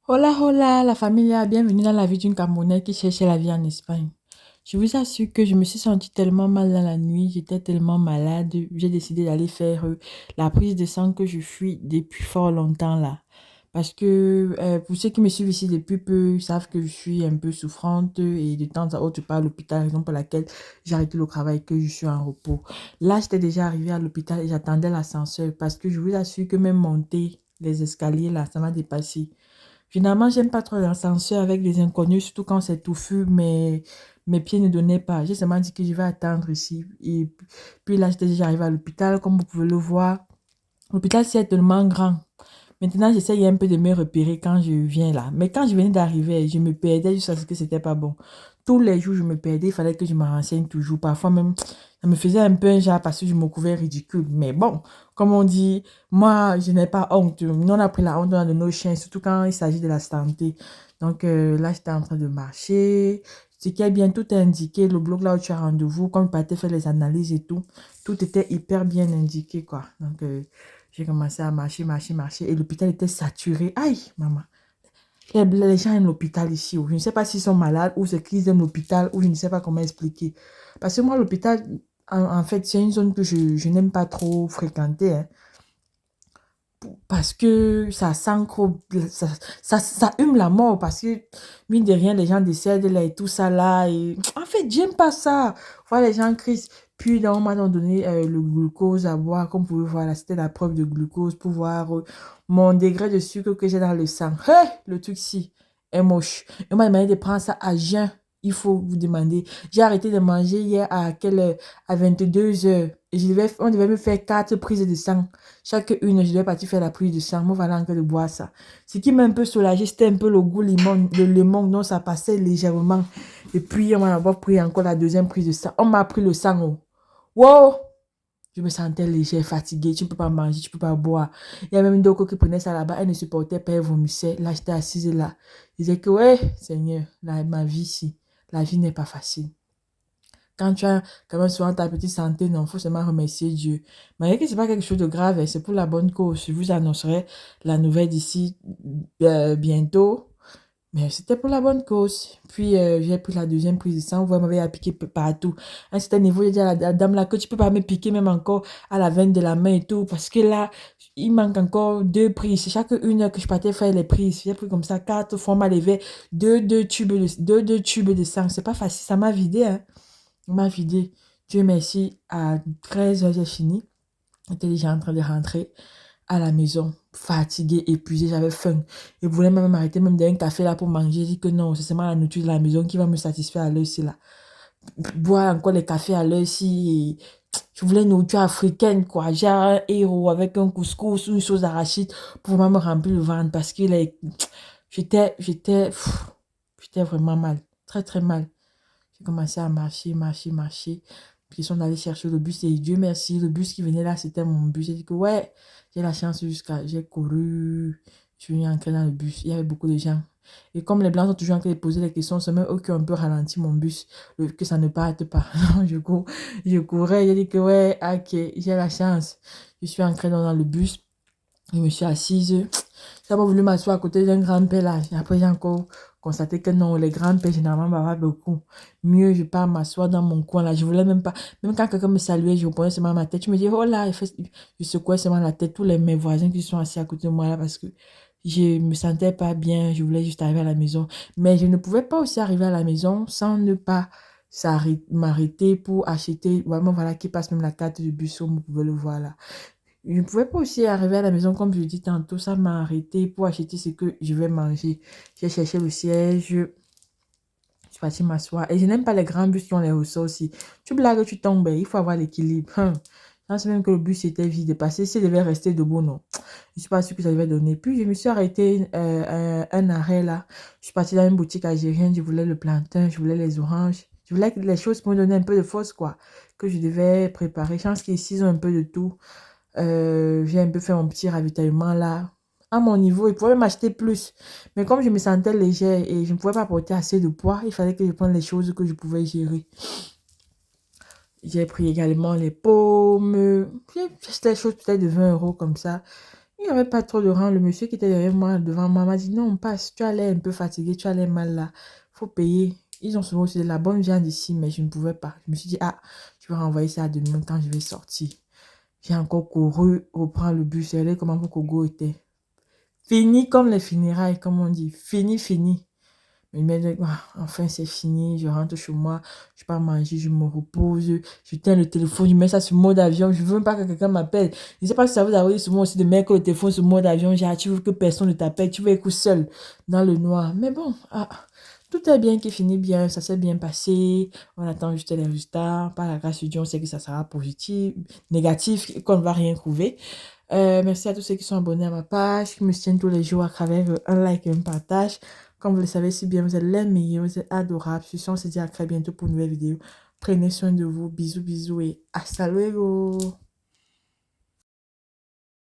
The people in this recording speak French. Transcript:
Hola, hola, la familia, bienvenue dans la vie d'une Camerounaise qui cherchait la vie en Espagne. Je vous assure que je me suis sentie tellement mal dans la nuit, j'étais tellement malade, j'ai décidé d'aller faire la prise de sang que je fuis depuis fort longtemps là. Parce que pour ceux qui me suivent ici depuis peu, savent que je suis un peu souffrante et de temps à autre je pars à l'hôpital, raison pour laquelle j'ai arrêté le travail, que je suis en repos. Là, j'étais déjà arrivée à l'hôpital et j'attendais l'ascenseur parce que je vous assure que même monter les escaliers là, ça m'a dépassé. Finalement, j'aime pas trop l'ascenseur avec des inconnus, surtout quand c'est touffu, mais mes pieds ne donnaient pas. J'ai seulement dit que je vais attendre ici. Et puis là, j'étais déjà arrivée à l'hôpital, comme vous pouvez le voir. L'hôpital, c'est tellement grand. Maintenant, j'essaye un peu de me repérer quand je viens là. Mais quand je venais d'arriver, je me perdais juste parce que c'était pas bon. Tous les jours, je me perdais. Il fallait que je me renseigne toujours. Parfois même, ça me faisait un peu un genre parce que je me trouvais ridicule. Mais bon, comme on dit, moi, je n'ai pas honte. Nous, on a pris la honte de nos chiens, surtout quand il s'agit de la santé. Donc là, j'étais en train de marcher. Ce qui est bien, tout est indiqué. Le bloc là où tu as rendez-vous, quand je partais faire les analyses et tout, tout était hyper bien indiqué, quoi. Donc, j'ai commencé à marcher, marcher, marcher. Et l'hôpital était saturé. Aïe, maman. Les gens aiment l'hôpital ici. Je ne sais pas s'ils sont malades ou c'est qu'ils aiment l'hôpital ou je ne sais pas comment expliquer. Parce que moi, l'hôpital, en fait, c'est une zone que je n'aime pas trop fréquenter. Hein, parce que ça sent trop, ça hume la mort. Parce que, mine de rien, les gens décèdent là et tout ça là. Et, en fait, j'aime pas ça. Voir les gens crient. Puis, là, on m'a donné le glucose à boire. Comme vous pouvez voir là, c'était la preuve de glucose pour voir mon degré de sucre que j'ai dans le sang. Hey, le truc-ci est moche. Et on m'a demandé de prendre ça à jeun. Il faut vous demander. J'ai arrêté de manger hier à quelle heure? À 22 heures. Et on devait me faire 4 prises de sang. Chaque une, je devais partir faire la prise de sang. Moi, voilà encore de boire ça. Ce qui m'a un peu soulagé, c'était un peu le goût limon, le limon. Donc, ça passait légèrement. Et puis, on m'a d'abord pris encore la deuxième prise de sang. On m'a pris le sang. Oh. Wow! Je me sentais légère, fatiguée. Tu ne peux pas manger, tu ne peux pas boire. Il y a même une doco qui prenait ça là-bas. Elle ne supportait pas, elle vomissait. Là, j'étais assise là. Je disais que, ouais, Seigneur, ma vie ici, la vie n'est pas facile. Quand tu as quand même souvent ta petite santé, non, il faut seulement remercier Dieu. Mais que ce n'est pas quelque chose de grave, hein, c'est pour la bonne cause. Je vous annoncerai la nouvelle d'ici bientôt. Mais c'était pour la bonne cause. Puis j'ai pris la deuxième prise de sang. Vous m'avez appliqué partout. À un certain niveau, j'ai dit à la dame là que tu peux pas me piquer même encore à la veine de la main et tout. Parce que là, il manque encore 2 prises. Chaque une heure que je partais faire les prises, j'ai pris comme ça 4 fois mal levé, deux tubes de sang. C'est pas facile. Ça m'a vidé, hein. Il m'a vidé. Dieu merci, à 13 heures, j'ai fini. J'étais déjà en train de rentrer à la maison, fatiguée, épuisée, j'avais faim. Et voulais même m'arrêter même d'un café là pour manger. J'ai dit que non, c'est seulement la nourriture de la maison qui va me satisfaire à l'heure-ci là. Boire encore les cafés à l'heure-ci. Je voulais une nourriture africaine, quoi. J'ai un héros avec un couscous ou une sauce d'arachide pour vraiment me remplir le ventre parce que j'étais vraiment mal. Très, très mal. J'ai commencé à marcher, marcher, marcher. Puis ils sont allés chercher le bus et Dieu merci, le bus qui venait là, c'était mon bus. J'ai dit que ouais, j'ai la chance jusqu'à... J'ai couru, je suis venu entrer dans le bus. Il y avait beaucoup de gens. Et comme les blancs sont toujours en train de poser des questions, c'est même eux qui ont un peu ralenti mon bus, que ça ne parte pas. Non, je courais, j'ai dit que ouais, ok, j'ai la chance. Je suis entrée dans le bus. Je me suis assise. J'ai pas voulu m'asseoir à côté d'un grand-père là. Après, j'ai encore constaté que non, les grands-pères, généralement, bavarent beaucoup. Mieux, je pars m'asseoir dans mon coin là. Je voulais même pas. Même quand quelqu'un me saluait, je prenais seulement ma tête. Je me dis, oh là, je secouais seulement la tête. Tous mes voisins qui sont assis à côté de moi là parce que je me sentais pas bien. Je voulais juste arriver à la maison. Mais je ne pouvais pas aussi arriver à la maison sans ne pas m'arrêter pour acheter. Vraiment, voilà, qui passe même la carte du bus, vous pouvez le voir là. Je ne pouvais pas aussi arriver à la maison, comme je dis tantôt, ça m'a arrêté pour acheter ce que je vais manger. J'ai cherché le siège, je suis partie m'asseoir. Et je n'aime pas les grands bus qui ont les ressorts aussi. Tu blagues, tu tombes, il faut avoir l'équilibre. Je pense même que le bus était vide, parce que s'il devait rester debout, non. Je ne suis pas sûre que ça devait donner. Puis je me suis arrêtée un arrêt là. Je suis partie dans une boutique algérienne, je voulais le plantain, je voulais les oranges. Je voulais les choses pour me donner un peu de force, quoi. Que je devais préparer. Je pense qu'ici, ils ont un peu de tout. J'ai un peu fait mon petit ravitaillement là. À mon niveau, il pouvait m'acheter plus. Mais comme je me sentais légère et je ne pouvais pas porter assez de poids, il fallait que je prenne les choses que je pouvais gérer. J'ai pris également les pommes. J'ai acheté des choses peut-être de 20 € comme ça. Il n'y avait pas trop de rang. Le monsieur qui était derrière moi, devant moi, m'a dit non, passe, tu as l'air un peu fatigué, tu as l'air mal là. Faut payer. Ils ont souvent aussi de la bonne viande ici, mais je ne pouvais pas. Je me suis dit, ah, je vais renvoyer ça à demain quand je vais sortir. J'ai encore couru, reprendre le bus. Regardez comment mon Kogo était. Fini comme les funérailles, comme on dit. Fini, fini. Mais enfin, c'est fini. Je rentre chez moi. Je pars manger, je me repose. Je tiens le téléphone, je mets ça sur mode avion. Je veux même pas que quelqu'un m'appelle. Je ne sais pas si ça vous arrive souvent aussi de mettre le téléphone sur mode avion. Genre, tu veux que personne ne t'appelle. Tu veux être seul dans le noir. Mais bon, tout est bien qui finit bien. Ça s'est bien passé. On attend juste les résultats. Par la grâce de Dieu, on sait que ça sera positif, négatif, qu'on ne va rien trouver. Merci à tous ceux qui sont abonnés à ma page, qui me soutiennent tous les jours à travers un like et un partage. Comme vous le savez si bien, vous êtes les meilleurs, vous êtes adorables. Je suis on se dit à très bientôt pour une nouvelle vidéo. Prenez soin de vous. Bisous, bisous et hasta luego.